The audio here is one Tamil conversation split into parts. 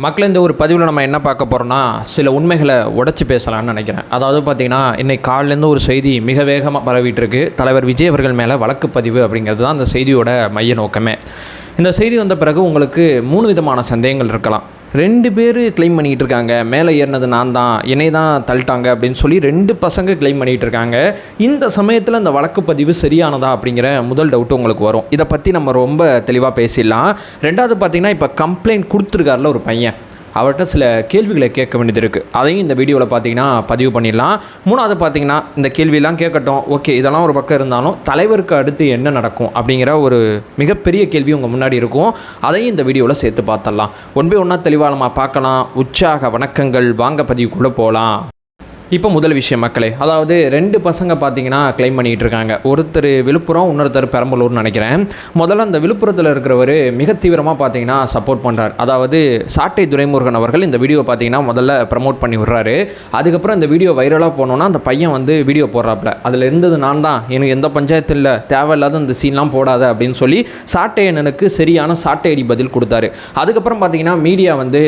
மக்கள் இந்த ஒரு பதிவில் நம்ம என்ன பார்க்க போகிறோம்னா சில உண்மைகளை உடைச்சி பேசலாம்னு நினைக்கிறேன். அதாவது பார்த்திங்கன்னா இன்றைக்கி காலிலேருந்து ஒரு செய்தி மிக வேகமாக பரவிட்டு இருக்கு. தலைவர் விஜய் அவர்கள் மேலே வழக்குப்பதிவு அப்படிங்கிறது தான் அந்த செய்தியோட மைய நோக்கமே. இந்த செய்தி வந்த பிறகு உங்களுக்கு 3 விதமான சந்தேகங்கள் இருக்கலாம். 2 பேர் கிளைம் பண்ணிகிட்டு இருக்காங்க, மேலே ஏறினது நான் தான், என்னை தான் தள்ளிட்டாங்க அப்படின்னு சொல்லி 2 பசங்க கிளைம் பண்ணிகிட்டு இருக்காங்க. இந்த சமயத்தில் இந்த வழக்குப்பதிவு சரியானதா அப்படிங்கிற முதல் டவுட்டு உங்களுக்கு வரும். இதை பற்றி நம்ம ரொம்ப தெளிவாக பேசிடலாம். 2வது பார்த்திங்கன்னா இப்போ கம்ப்ளைண்ட் கொடுத்துருக்காருல ஒரு பையன், அவர்கிட்ட சில கேள்விகளை கேட்க வேண்டியது இருக்குது. அதையும் இந்த வீடியோவில் பார்த்தீங்கன்னா பதிவு பண்ணிடலாம். 3வது பார்த்தீங்கன்னா இந்த கேள்வியெல்லாம் கேட்கட்டும், ஓகே இதெல்லாம் ஒரு பக்கம் இருந்தாலும் தலைவருக்கு அடுத்து என்ன நடக்கும் அப்படிங்கிற ஒரு மிகப்பெரிய கேள்வி உங்கள் முன்னாடி இருக்கும். அதையும் இந்த வீடியோவில் சேர்த்து பார்த்துடலாம். ஒன்றா தெளிவாக நம்ம பார்க்கலாம். உற்சாக வணக்கங்கள், வாங்க பதிவுக்குள்ளே போகலாம். இப்போ முதல் விஷயம் மக்களே, அதாவது 2 பசங்க பார்த்தீங்கன்னா கிளைம் பண்ணிகிட்டு இருக்காங்க. ஒருத்தர் விழுப்புரம், இன்னொருத்தர் பெரம்பலூர்னு நினைக்கிறேன். முதல்ல அந்த விழுப்புரத்தில் இருக்கிறவர் மிக தீவிரமாக பார்த்தீங்கன்னா சப்போர்ட் பண்ணுறார். அதாவது சாட்டை துரைமுருகன் அவர்கள் இந்த வீடியோ பார்த்தீங்கன்னா முதல்ல ப்ரமோட் பண்ணி விடுறாரு. அதுக்கப்புறம் இந்த வீடியோ வைரலாக போனோன்னா அந்த பையன் வந்து வீடியோ போடுறாப்புல, அதில் இருந்தது நான் தான், எனக்கு எந்த பஞ்சாயத்து இல்லை, தேவையில்லாத இந்த சீன்லாம் போடாத அப்படின்னு சொல்லி சாட்டை அண்ணனுக்கு சரியான சாட்டை அடி பதில் கொடுத்தாரு. அதுக்கப்புறம் பார்த்தீங்கன்னா மீடியா வந்து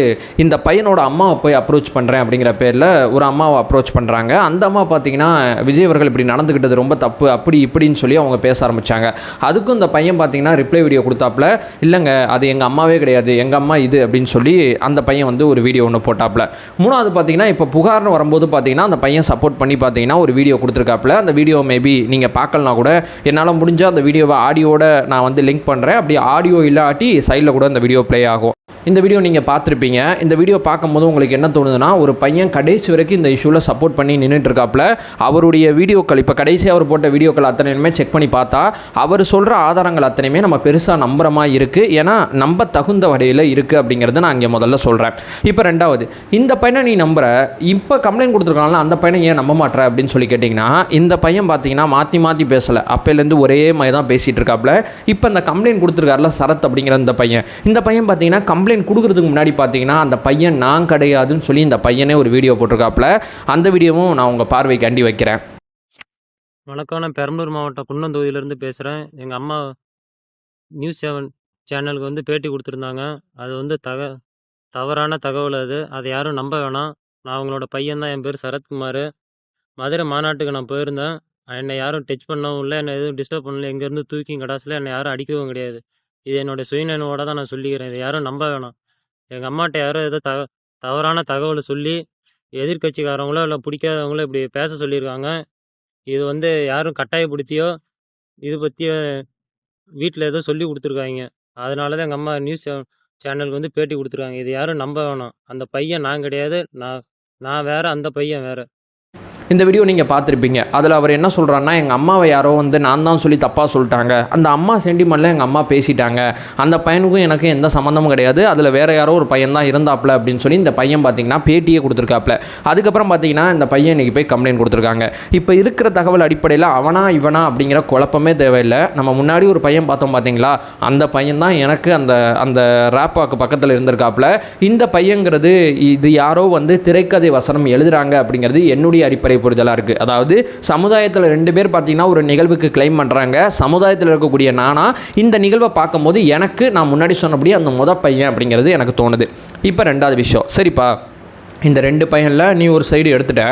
இந்த பையனோட அம்மாவை போய் அப்ரோச் பண்ணுறேன் அப்படிங்கிற பேரில் ஒரு அம்மாவை அப்ரோச் பண்ணுறாங்க. அந்த அம்மா பார்த்தீங்கன்னா விஜய் அவர்கள் இப்படி நடந்துக்கிட்டது ரொம்ப தப்பு அப்படி இப்படின்னு சொல்லி அவங்க பேச ஆரம்பித்தாங்க. அதுக்கும் இந்த பையன் பார்த்தீங்கன்னா ரிப்ளை வீடியோ கொடுத்தாப்புல, இல்லைங்க அது எங்கள் அம்மாவே கிடையாது, எங்கள் அம்மா இது அப்படின்னு சொல்லி அந்த பையன் வந்து ஒரு வீடியோ ஒன்று போட்டாப்புல. 3வது பார்த்தீங்கன்னா இப்போ புகார்னு வரும்போது பார்த்தீங்கன்னா அந்த பையன் சப்போர்ட் பண்ணி பார்த்தீங்கன்னா ஒரு வீடியோ கொடுத்துருக்காப்புல. அந்த வீடியோ மேபி நீங்கள் பார்க்கலனா கூட என்னால் முடிஞ்சால் அந்த வீடியோவை ஆடியோட நான் வந்து லிங்க் பண்ணுறேன். அப்படி ஆடியோ இல்லாட்டி சைடில் கூட அந்த வீடியோ ப்ளே ஆகும். இந்த வீடியோ நீங்கள் பார்த்துருப்பீங்க. இந்த வீடியோ பார்க்கும்போது உங்களுக்கு என்ன தோணுதுன்னா, ஒரு பையன் கடைசி வரைக்கும் இந்த இஷ்யூவில் சப்போர்ட் பண்ணி நின்றுட்டு இருக்காப்புல. அவருடைய வீடியோக்கள் இப்போ கடைசியாக அவர் போட்ட வீடியோக்கள் அத்தனையுமே செக் பண்ணி பார்த்தா அவர் சொல்கிற ஆதாரங்கள் அத்தனையுமே நம்ம பெருசாக நம்புற மாதிரி இருக்குது. ஏன்னா நம்ப தகுந்த வகையில் இருக்குது அப்படிங்கிறத நான் இங்கே முதல்ல சொல்கிறேன். இப்போ 2வது, இந்த பையனை நீ நம்புற, இப்போ கம்ப்ளைண்ட் கொடுத்துருக்காங்களா அந்த பையனை ஏன் நம்ப மாட்டேற அப்படின்னு சொல்லி கேட்டிங்கன்னா, இந்த பையன் பார்த்தீங்கன்னா மாற்றி பேசலை, அப்போலேருந்து ஒரே மாதிரி தான் பேசிகிட்டு இருக்காப்புல. இப்போ இந்த கம்ப்ளைண்ட் கொடுத்துருக்காருல சரத் அப்படிங்கிற இந்த பையன் பார்த்தீங்கன்னா கம்ப்ளைண்ட் கொடுக்கறதுக்கு முன்னாடி பார்த்தீங்கன்னா அந்த பையன் நான் கிடையாதுன்னு சொல்லி இந்த பையனே ஒரு வீடியோ போட்டிருக்காப்புல. அந்த வீடியோவும் நான் உங்கள் பார்வைக்கு அண்டி வைக்கிறேன். வணக்கம், நான் பெரம்பலூர் மாவட்டம் குன்னம் தொகுதியிலேருந்து பேசுகிறேன். எங்கள் அம்மா நியூஸ் 7 சேனலுக்கு வந்து பேட்டி கொடுத்துருந்தாங்க. அது வந்து தவறான தகவல். அதை யாரும் நம்ப வேணாம். நான் அவங்களோட பையன் தான், என் பேர் சரத்குமார். மதுரை மாநாட்டுக்கு நான் போயிருந்தேன். என்னை யாரும் டச் பண்ணவும் இல்லை, என்னை எதுவும் டிஸ்டர்ப் பண்ணல, எங்கேருந்து தூக்கி கடாசில் என்னை யாரும் அடிக்கவும் கிடையாது. இது என்னோடய சுயநினைவோட தான் நான் சொல்லிக்கிறேன். இதை யாரும் நம்ப வேணாம். எங்கள் அம்மாட்ட யாரும் ஏதோ தவறான தகவலை சொல்லி எதிர்கட்சிக்காரங்களோ இல்லை பிடிக்காதவங்களோ இப்படி பேச சொல்லியிருக்காங்க. இது வந்து யாரும் கட்டாயப்படுத்தியோ இது பற்றியோ வீட்டில் ஏதோ சொல்லி கொடுத்துருக்காங்க. அதனால தான் எங்கள் அம்மா நியூஸ் சேனலுக்கு வந்து பேட்டி கொடுத்துருக்காங்க. இது யாரும் நம்ப வேணாம். அந்த பையன் நான் கிடையாது, நான் வேறு, அந்த பையன் வேறு. இந்த வீடியோ நீங்கள் பார்த்துருப்பீங்க. அதில் அவர் என்ன சொல்கிறாருன்னா, எங்கள் அம்மாவை யாரோ வந்து நான் தான் சொல்லி தப்பாக சொல்லிட்டாங்க, அந்த அம்மா சென்டிமெண்ட்டில் எங்கள் அம்மா பேசிட்டாங்க, அந்த பையனுக்கும் எனக்கும் எந்த சம்மந்தமும் கிடையாது, அதில் வேறு யாரோ ஒரு பையன் தான் இருந்தாப்புல அப்படின்னு சொல்லி இந்த பையன் பார்த்தீங்கன்னா பேட்டியே கொடுத்துருக்காப்புல. அதுக்கப்புறம் பார்த்தீங்கன்னா இந்த பையன் இன்றைக்கி போய் கம்ப்ளைண்ட் கொடுத்துருக்காங்க. இப்போ இருக்கிற தகவல் அடிப்படையில் அவனா இவனா அப்படிங்கிற குழப்பமே தேவையில்லை. நம்ம முன்னாடி ஒரு பையன் பார்த்தோம் பார்த்தீங்களா, அந்த பையன் தான் எனக்கு அந்த ரேப்பாக்கு பக்கத்தில் இருந்திருக்காப்புல. இந்த பையங்கிறது இது யாரோ வந்து திரைக்கதை வசனம் எழுதுகிறாங்க அப்படிங்கிறது என்னுடைய அடிப்படை புரிதலாக இருக்குது. அதாவது சமுதாயத்தில் 2 பேர் பார்த்தீங்கன்னா ஒரு நிகழ்வுக்கு கிளைம் பண்ணுறாங்க. சமுதாயத்தில் இருக்கக்கூடிய நானா இந்த நிகழ்வை பார்க்கும்போது எனக்கு நான் முன்னாடி சொன்னபடி அந்த பையன் அப்படிங்கிறது எனக்கு தோணுது. இப்போ 2வது விஷயம், சரிப்பா இந்த 2 பையனில் நீ ஒரு சைடு எடுத்துட்ட.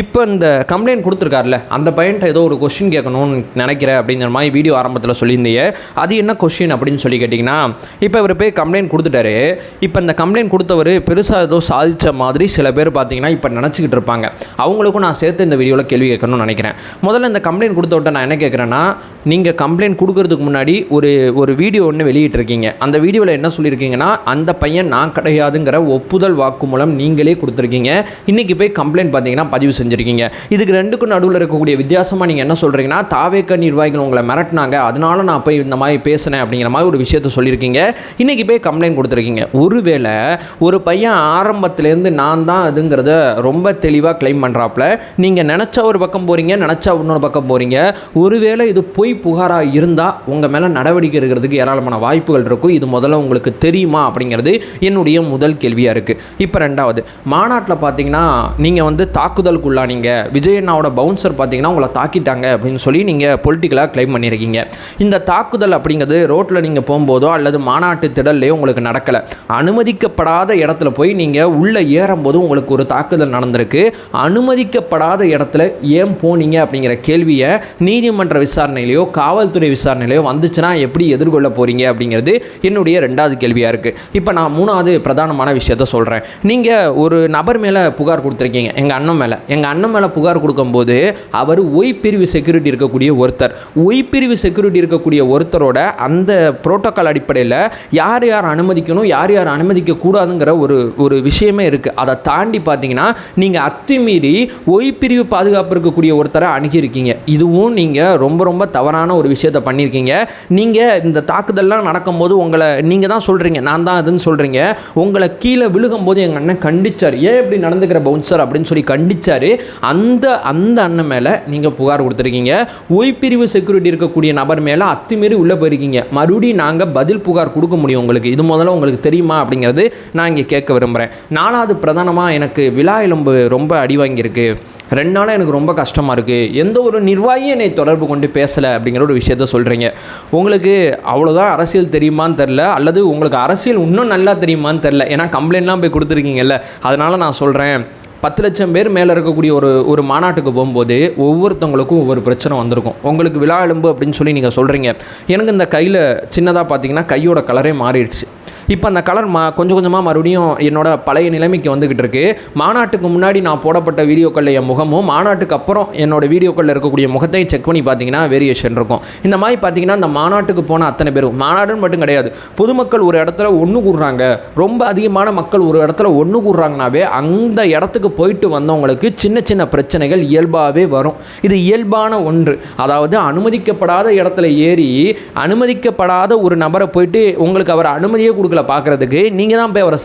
இப்போ இந்த கம்ப்ளைண்ட் கொடுத்துருக்காருல அந்த பையன்ட்ட ஏதோ ஒரு கொஸ்டின் கேட்கணும்னு நினைக்கிற அப்படிங்கிற மாதிரி வீடியோ ஆரம்பத்தில் சொல்லியிருந்தீங்க. அது என்ன கொஸ்டின் அப்படின்னு சொல்லி கேட்டிங்கன்னா, இப்போ இவர் போய் கம்ப்ளைண்ட் கொடுத்துட்டாரு. இப்போ இந்த கம்ப்ளைண்ட் கொடுத்தவர் பெருசாக ஏதோ சாதித்த மாதிரி சில பேர் பார்த்தீங்கன்னா இப்போ நினச்சிக்கிட்டு இருப்பாங்க. அவங்களுக்கும் நான் சேர்த்து இந்த வீடியோவில் கேள்வி கேட்கணும்னு நினைக்கிறேன். முதல்ல இந்த கம்ப்ளைண்ட் கொடுத்தவட்ட நான் என்ன கேட்குறேன்னா, நீங்கள் கம்ப்ளைண்ட் கொடுக்கறதுக்கு முன்னாடி ஒரு வீடியோ ஒன்று வெளியிட்டிருக்கீங்க. அந்த வீடியோவில் என்ன சொல்லியிருக்கீங்கன்னா, அந்த பையன் நான் கிடையாதுங்கிற ஒப்புதல் வாக்குமூலம் நீங்களே கொடுத்துருக்கீங்க. இன்றைக்கி போய் கம்ப்ளைண்ட் பார்த்தீங்கன்னா பதிவு செஞ்சுருக்கீங்க. இதுக்கு 2க்கும் நடுவில் இருக்கக்கூடிய வித்தியாசமாக நீங்கள் என்ன சொல்கிறீங்கன்னா, தாவேக்க நிர்வாகிகள் உங்களை மிரட்டினாங்க, அதனால நான் போய் இந்த மாதிரி பேசினேன் அப்படிங்கிற மாதிரி ஒரு விஷயத்த சொல்லியிருக்கீங்க. இன்றைக்கி போய் கம்ப்ளைண்ட் கொடுத்துருக்கீங்க. ஒருவேளை ஒரு பையன் ஆரம்பத்துலேருந்து நான் தான் அதுங்கிறத ரொம்ப தெளிவாக கிளைம் பண்ணுறாப்புல, நீங்கள் நினச்சா ஒரு பக்கம் போகிறீங்க, நினச்சா இன்னொரு பக்கம் போகிறீங்க. ஒருவேளை இது பொய் புகாராக இருந்தால் உங்கள் மேலே நடவடிக்கை எடுக்கிறதுக்கு ஏராளமான வாய்ப்புகள் இருக்கும். இது முதல்ல உங்களுக்கு தெரியுமா அப்படிங்கிறது என்னுடைய முதல் கேள்வியாக இருக்குது. இப்போ 2வது, மாநாட்டில் பார்த்தீங்கன்னா நீங்கள் வந்து தாக்குதலுக்குள்ளானீங்க, விஜய் அண்ணாவோட பவுன்சர் பார்த்தீங்கன்னா உங்களை தாக்கிட்டாங்க அப்படின்னு சொல்லி நீங்கள் பொலிட்டிக்கலாக கிளைம் பண்ணியிருக்கீங்க. இந்த தாக்குதல் அப்படிங்கிறது ரோட்டில் நீங்கள் போகும்போதோ அல்லது மாநாட்டு திடல்லையோ உங்களுக்கு நடக்கலை. அனுமதிக்கப்படாத இடத்துல போய் நீங்கள் உள்ளே ஏறும்போது உங்களுக்கு ஒரு தாக்குதல் நடந்திருக்கு. அனுமதிக்கப்படாத இடத்துல ஏன் போனீங்க அப்படிங்கிற கேள்வியை நீதிமன்ற விசாரணையிலையோ காவல்துறை விசாரணையிலையோ வந்துச்சுன்னா எப்படி எதிர்கொள்ள போகிறீங்க அப்படிங்கிறது என்னுடைய ரெண்டாவது கேள்வியாக இருக்குது. இப்போ நான் மூணாவது பிரதானமான விஷயத்த சொல்கிறேன். நீங்கள் ஒரு நபர் மேலே புகார் கொடுத்துருக்கீங்க, எங்கள் அண்ணன் மேலே புகார் கொடுக்கும்போது அவர் ஒய் பிரிவு செக்யூரிட்டி இருக்கக்கூடிய ஒருத்தர், ஒய் பிரிவு செக்யூரிட்டி இருக்கக்கூடிய ஒருத்தரோட அந்த புரோட்டோக்கால் அடிப்படையில் யார் யார் அனுமதிக்கணும் யார் யார் அனுமதிக்க கூடாதுங்கிற ஒரு விஷயமே இருக்குது. அதை தாண்டி பார்த்தீங்கன்னா நீங்கள் அத்துமீறி ஒய் பிரிவு பாதுகாப்பு இருக்கக்கூடிய ஒருத்தரை அணுகியிருக்கீங்க. இதுவும் நீங்கள் ரொம்ப ரொம்ப தவறான ஒரு விஷயத்தை பண்ணியிருக்கீங்க. நீங்கள் இந்த தாக்குதல்லாம் நடக்கும்போது உங்களை நீங்கள் தான் சொல்கிறீங்க, நான் தான் அதுன்னு சொல்கிறீங்க. உங்களை கீழே விழுகும்போது எங்கள் அண்ணன் கண்டிச்சார், ஏன் இப்படி நடந்துக்கிற பவுன்சர் அப்படின்னு சொல்லி கண்டிச்சார். அந்த அண்ணன் மேலே நீங்கள் புகார் கொடுத்துருக்கீங்க. ஒய் பிரிவு செக்யூரிட்டி இருக்கக்கூடிய நபர் மேலே அத்துமீறி உள்ளே போயிருக்கீங்க. மறுபடியும் நாங்கள் பதில் புகார் கொடுக்க முடியும் உங்களுக்கு, இது முதல்ல உங்களுக்கு தெரியுமா அப்படிங்கிறது நான் இங்கே கேட்க விரும்புகிறேன். நாலாவது பிரதானமாக எனக்கு விழா எலும்பு ரொம்ப அடி வாங்கியிருக்கு. 2 நாளாக எனக்கு ரொம்ப கஷ்டமாக இருக்குது. எந்த ஒரு நிர்வாகியும் என்னை தொடர்பு கொண்டு பேசலை அப்படிங்கிற ஒரு விஷயத்த சொல்கிறீங்க. உங்களுக்கு அவ்வளோதான் அரசியல் தெரியுமான்னு தெரில, அல்லது உங்களுக்கு அரசியல் இன்னும் நல்லா தெரியுமான்னு தெரில. ஏன்னா கம்ப்ளைண்ட்லாம் போய் கொடுத்துருக்கீங்கல்ல. அதனால் நான் சொல்கிறேன், 10 லட்சம் பேர் மேலே இருக்கக்கூடிய ஒரு மாநாட்டுக்கு போகும்போது ஒவ்வொருத்தவங்களுக்கும் ஒவ்வொரு பிரச்சனை வந்திருக்கும். உங்களுக்கு விழா எலும்பு அப்படின்னு சொல்லி நீங்கள் சொல்கிறீங்க. எனக்கு இந்த கையில் சின்னதாக பார்த்தீங்கன்னா கையோட கலரே மாறிடுச்சு. இப்போ அந்த கலர் கொஞ்சம் கொஞ்சமாக மறுபடியும் என்னோட பழைய நிலைமைக்கு வந்துக்கிட்டு இருக்கு. மாநாட்டுக்கு முன்னாடி நான் போடப்பட்ட வீடியோக்களில் என் முகமும் மாநாட்டுக்கு அப்புறம் என்னோட வீடியோக்களில் இருக்கக்கூடிய முகத்தை செக் பண்ணி பார்த்தீங்கன்னா வேரியேஷன் இருக்கும். இந்த மாதிரி பார்த்தீங்கன்னா இந்த மாநாட்டுக்கு போன அத்தனை பேரும், மாநாடுன்னு மட்டும் கிடையாது, பொதுமக்கள் ஒரு இடத்துல ஒன்று கூடுறாங்க, ரொம்ப அதிகமான மக்கள் ஒரு இடத்துல ஒன்று கூடுறாங்கனாவே அந்த இடத்துக்கு போயிட்டு வந்தவங்களுக்கு சின்ன சின்ன பிரச்சனைகள் இயல்பாகவே வரும். இது இயல்பான ஒன்று. அதாவது அனுமதிக்கப்படாத இடத்துல ஏறி அனுமதிக்கப்படாத ஒரு நபரை போயிட்டு உங்களுக்கு அவர் அனுமதியே கொடுக்கல பார்க்குறதுக்கு, நீங்கள் தான் போய் அவரை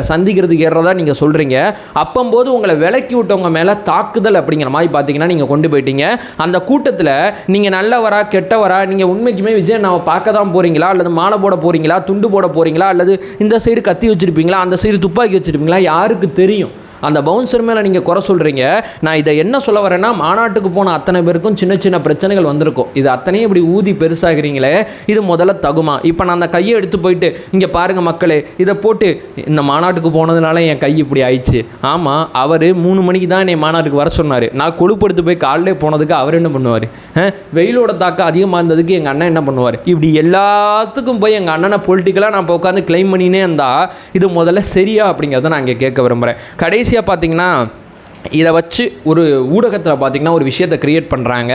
சந்திக்கிறதுக்கு ஏறதா நீங்கள் சொல்கிறீங்க. அப்பம்போது உங்களை விலக்கி விட்டவங்க மேலே தாக்குதல் அப்படிங்கிற மாதிரி பார்த்தீங்கன்னா நீங்கள் கொண்டு போயிட்டீங்க. அந்த கூட்டத்தில் நீங்கள் நல்லவரா கெட்டவரா, நீங்கள் உண்மைக்குமே விஜய் நான் பார்க்க தான் போகிறீங்களா, அல்லது மாலை போட போகிறீங்களா, துண்டு போட போகிறீங்களா, அல்லது இந்த சைடு கத்தி வச்சுருப்பீங்களா, அந்த சைடு துப்பாக்கி வச்சுருப்பீங்களா, யாருக்கு தெரியும்? அந்த பவுன்சர் மேலே நீங்கள் குறை சொல்கிறீங்க. நான் இதை என்ன சொல்ல வரேன்னா, மாநாட்டுக்கு போன அத்தனை பேருக்கும் சின்ன சின்ன பிரச்சனைகள் வந்திருக்கும். இது அத்தனையும் இப்படி ஊதி பெருசாகிறீங்களே, இது முதல்ல தகுமா? இப்போ நான் அந்த கையை எடுத்து போயிட்டு இங்கே பாருங்கள் மக்களே, இதை போட்டு இந்த மாநாட்டுக்கு போனதுனால என் கை இப்படி ஆயிடுச்சு. ஆமாம், அவர் 3 மணிக்கு தான் என்னை மாநாட்டுக்கு வர சொன்னார். நான் கொழுப்படுத்து போய் காலையிலே போனதுக்கு அவர் என்ன பண்ணுவார்? வெயிலோட தாக்கம் அதிகமாக இருந்ததுக்கு எங்கள் அண்ணன் என்ன பண்ணுவார்? இப்படி எல்லாத்துக்கும் போய் எங்கள் அண்ணனை பொலிட்டிக்கலாக நான் இப்போ உட்காந்து கிளைம் பண்ணினே இருந்தால் இது முதல்ல சரியா அப்படிங்கிறத நான் இங்கே கேட்க விரும்புகிறேன். கடைசியாக பார்த்தீங்கன்னா இதை வச்சு ஒரு ஊடகத்தில் பார்த்திங்கன்னா ஒரு விஷயத்தை க்ரியேட் பண்ணுறாங்க.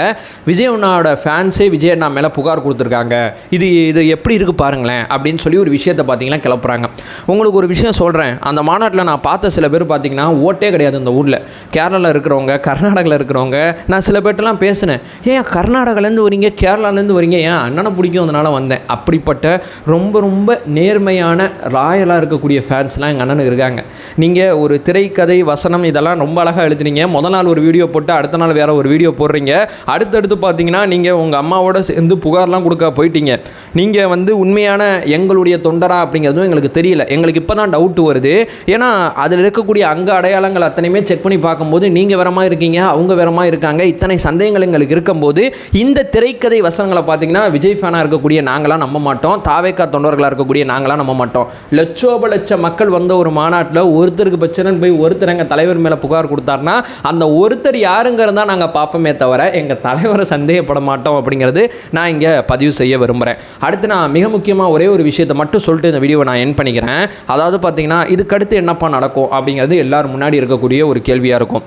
விஜய் அண்ணாவோட ஃபேன்ஸே விஜய் அண்ணா மேலே புகார் கொடுத்துருக்காங்க, இது எப்படி இருக்குது பாருங்களேன் அப்படின்னு சொல்லி ஒரு விஷயத்தை பார்த்திங்கன்னா கிளப்புறாங்க. உங்களுக்கு ஒரு விஷயம் சொல்கிறேன், அந்த மாநாட்டில் நான் பார்த்த சில பேர் பார்த்திங்கன்னா ஓட்டே கிடையாது இந்த ஊரில். கேரளாவில் இருக்கிறவங்க, கர்நாடகாவில் இருக்கிறவங்க, நான் சில பேர்ட்டெல்லாம் பேசினேன், ஏன் கர்நாடகாலேருந்து வரீங்க, கேரளாலேருந்து வரீங்க, ஏன் அண்ணனை பிடிக்கும் அதனால் வந்தேன். அப்படிப்பட்ட ரொம்ப ரொம்ப நேர்மையான ராயலாக இருக்கக்கூடிய ஃபேன்ஸ்லாம் எங்கள் அண்ணனுக்கு இருக்காங்க. நீங்கள் ஒரு திரைக்கதை வசனம் இதெல்லாம் ரொம்ப அழகாக எழுதுனீங்க. முதல் நாள் ஒரு வீடியோ போட்டு அடுத்த நாள் வேறு ஒரு வீடியோ போடுறீங்க. அடுத்தடுத்து பார்த்தீங்கன்னா நீங்கள் உங்கள் அம்மாவோட சேர்ந்து புகார்லாம் கொடுக்க போயிட்டீங்க. நீங்கள் வந்து உண்மையான எங்களுடைய தொண்டரா அப்படிங்கிறதும் எங்களுக்கு தெரியல. எங்களுக்கு இப்போ தான் டவுட் வருது. ஏன்னா அதில் இருக்கக்கூடிய அங்க அடையாளங்கள் அத்தனையுமே செக் பண்ணி பார்க்கும்போது நீங்கள் வேற மாதிரி இருக்கீங்க, அவங்க வேற மாதிரி இருக்காங்க. இத்தனை சந்தேகங்கள் எங்களுக்கு இருக்கும்போது இந்த திரைக்கதை வசனங்களை பார்த்தீங்கன்னா விஜய் ஃபேனாக இருக்கக்கூடிய நாங்களாம் நம்ப மாட்டோம், தாவேக்கா தொண்டர்களாக இருக்கக்கூடிய நாங்களாம் நம்ப மாட்டோம். லட்ச மக்கள் வந்த ஒரு மாநாட்டில் ஒருத்தருக்கு பிரச்சனைன்னு போய் ஒருத்தர் எங்கள் தலைவர் மேலே புகார் கொடுத்தாருன்னா அந்த ஒருத்தர் யாருங்கிறதா நாங்கள் பார்ப்போமே தவிர எங்கள் தலைவரை சந்தேகப்பட மாட்டோம் அப்படிங்கிறது நான் இங்கே பதிவு செய்ய விரும்புகிறேன். அடுத்து நான் மிக முக்கியமாக ஒரே ஒரு விஷயத்தை மட்டும் சொல்லிட்டு இந்த வீடியோவை நான் எண்ட் பண்ணிக்கிறேன். அதாவது பார்த்தீங்கன்னா இதுக்கடுத்து என்னப்பா நடக்கும் அப்படிங்கிறது எல்லாரும் முன்னாடி இருக்கக்கூடிய ஒரு கேள்வியாக இருக்கும்.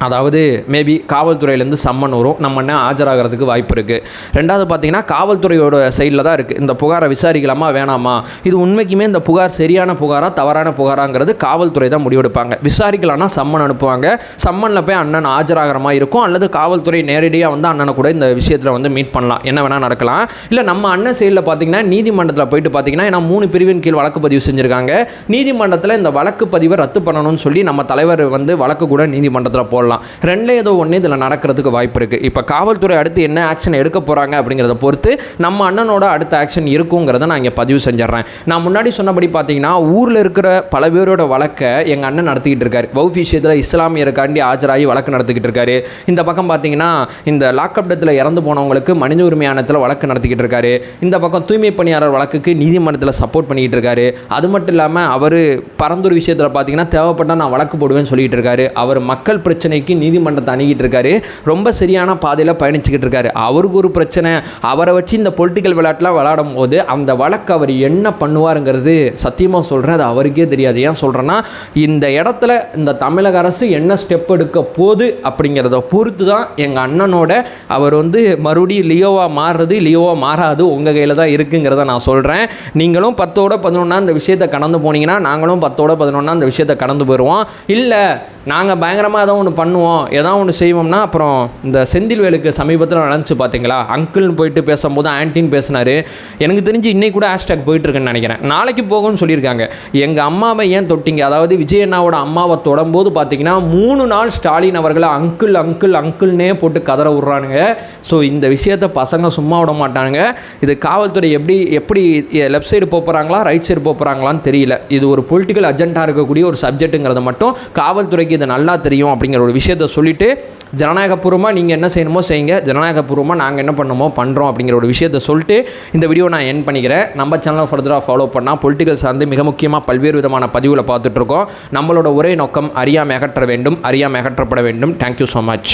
அதாவது மேபி காவல்துறையிலேருந்து சம்மன் வரும், நம்ம என்ன ஆஜராகிறதுக்கு வாய்ப்பு இருக்குது. ரெண்டாவது பார்த்தீங்கன்னா காவல்துறையோட சைடில் தான் இருக்குது, இந்த புகாரை விசாரிக்கலாமா வேணாமா, இது உண்மைக்குமே இந்த புகார் சரியான புகாரா தவறான புகாராங்கிறது காவல்துறை தான் முடிவெடுப்பாங்க. விசாரிக்கலாம்னா சம்மன் அனுப்புவாங்க, சம்மனில் போய் அண்ணன் ஆஜராகிற மாதிரி இருக்கும், அல்லது காவல்துறை நேரடியாக வந்து அண்ணனை கூட இந்த விஷயத்தில் வந்து மீட் பண்ணலாம், என்ன வேணால் நடக்கலாம். இல்லை நம்ம அண்ணன் சைடில் பார்த்தீங்கன்னா நீதிமன்றத்தில் போயிட்டு பார்த்தீங்கன்னா ஏன்னா 3 பிரிவின் கீழ் வழக்கு பதிவு செஞ்சுருக்காங்க. நீதிமன்றத்தில் இந்த வழக்கு பதிவை ரத்து பண்ணணும்னு சொல்லி நம்ம தலைவர் வந்து வழக்கு கூட நீதிமன்றத்தில் போடலாம். சொல்லலாம். ரெண்டில் ஏதோ ஒன்று இதில் நடக்கிறதுக்கு வாய்ப்பு இருக்குது. இப்போ காவல்துறை அடுத்து என்ன ஆக்ஷன் எடுக்க போகிறாங்க அப்படிங்கிறத பொறுத்து நம்ம அண்ணனோட அடுத்த ஆக்ஷன் இருக்குங்கிறத நான் இங்கே பதிவு செஞ்சிடறேன். நான் முன்னாடி சொன்னபடி பார்த்தீங்கன்னா ஊரில் இருக்கிற பல பேரோட வழக்கை எங்கள் அண்ணன் நடத்திக்கிட்டு இருக்காரு. வவுஃப் விஷயத்தில் இஸ்லாமியருக்காண்டி ஆஜராகி வழக்கு நடத்திக்கிட்டு இருக்காரு. இந்த பக்கம் பார்த்தீங்கன்னா இந்த லாக்அப் டெத்தில் இறந்து போனவங்களுக்கு மனித உரிமை ஆணையத்தில் வழக்கு நடத்திக்கிட்டு இருக்காரு. இந்த பக்கம் தூய்மை பணியாளர் வழக்குக்கு நீதிமன்றத்தில் சப்போர்ட் பண்ணிக்கிட்டு இருக்காரு. அது மட்டும் இல்லாமல் அவர் பரந்தூர் விஷயத்தில் பார்த்தீங்கன்னா தேவைப்பட்டால் நான் வழக்கு போடுவேன்னு சொல்லிட்டு இருக்காரு. அவர் மக்கள் பிரச்சனைக்கு நீதிமன்றத்தை அணுகிட்டு இருக்காரு. ரொம்ப சரியான பாதையில் பயணிச்சுக்கிட்டு இருக்காரு. அவருக்கு ஒரு பிரச்சனை, அவரை வச்சு இந்த பொலிட்டிக்கல் விளையாட்டுலாம் விளையாடும் போது அந்த வழக்கு அவர் என்ன பண்ணுவாருங்கிறது சத்தியமாக சொல்கிறேன், அது அவருக்கே தெரியாது. ஏன் சொல்கிறேன்னா இந்த இடத்துல இந்த தமிழக அரசு என்ன ஸ்டெப் எடுக்க போகுது அப்படிங்கிறத பொறுத்து தான் எங்கள் அண்ணனோட அவர் மறுபடியும் லியோவாக மாறுறது லியோவாக மாறாது உங்கள் கையில் தான் இருக்குங்கிறத நான் சொல்கிறேன். நீங்களும் 10ஓட 11 இந்த விஷயத்தை கடந்து போனீங்கன்னா நாங்களும் 10ஓட 11 இந்த விஷயத்தை கடந்து போயிடுவோம். இல்லை நாங்கள் பயங்கரமாக ஏதோ ஒன்று பண்ணுவோம், ஏதோ ஒன்று செய்வோம்னா அப்புறம் இந்த செந்தில்வேலுக்கு சமீபத்தில் நடந்துச்சு பார்த்தீங்களா, அங்கிள்னு போயிட்டு பேசும்போது ஆன்ட்டின்னு பேசினார். எனக்கு தெரிஞ்சு இன்னைக்கு கூட ஹேஷ்டாக் போயிட்டுருக்குன்னு நினைக்கிறேன். நாளைக்கு போகும்னு சொல்லியிருக்காங்க. எங்கள் அம்மாவை ஏன் தொட்டிங்க, அதாவது விஜய் அண்ணாவோட அம்மாவை தொடும்போது பார்த்தீங்கன்னா 3 நாள் ஸ்டாலின் அவர்களை அங்கிள் அங்கிள் அங்கிள்னே போட்டு கதற விட்றானுங்க. ஸோ இந்த விஷயத்தை பசங்க சும்மா விட மாட்டானுங்க. இது காவல்துறை எப்படி லெஃப்ட் சைடு போகிறாங்களா ரைட் சைடு போகிறாங்களான்னு தெரியல. இது ஒரு பொலிட்டிக்கல் அஜெண்டா இருக்கக்கூடிய ஒரு சப்ஜெக்ட்டுங்கிறத மட்டும் காவல்துறைக்கு இது நல்லா தெரியும் அப்படிங்கிற ஒரு விஷயத்தை சொல்லிவிட்டு ஜனநாயகபூர்வமாக நீங்கள் என்ன செய்யணுமோ செய்யுங்க, ஜனநாயகபூர்வமாக நாங்கள் என்ன பண்ணணுமோ பண்ணுறோம் அப்படிங்கிற ஒரு விஷயத்தை சொல்லிட்டு இந்த வீடியோ நான் என் பண்ணிக்கிறேன். நம்ம சேனலை ஃபர்தராக ஃபாலோ பண்ணால் பொலிட்டிக்கல் சார்ந்து மிக முக்கியமாக பல்வேறு விதமான பதிவுகளை பார்த்துட்ருக்கோம். நம்மளோட ஒரே நோக்கம் அறியாமை அகற்ற வேண்டும், அறியாமை அகற்றப்பட வேண்டும். Thank you so much.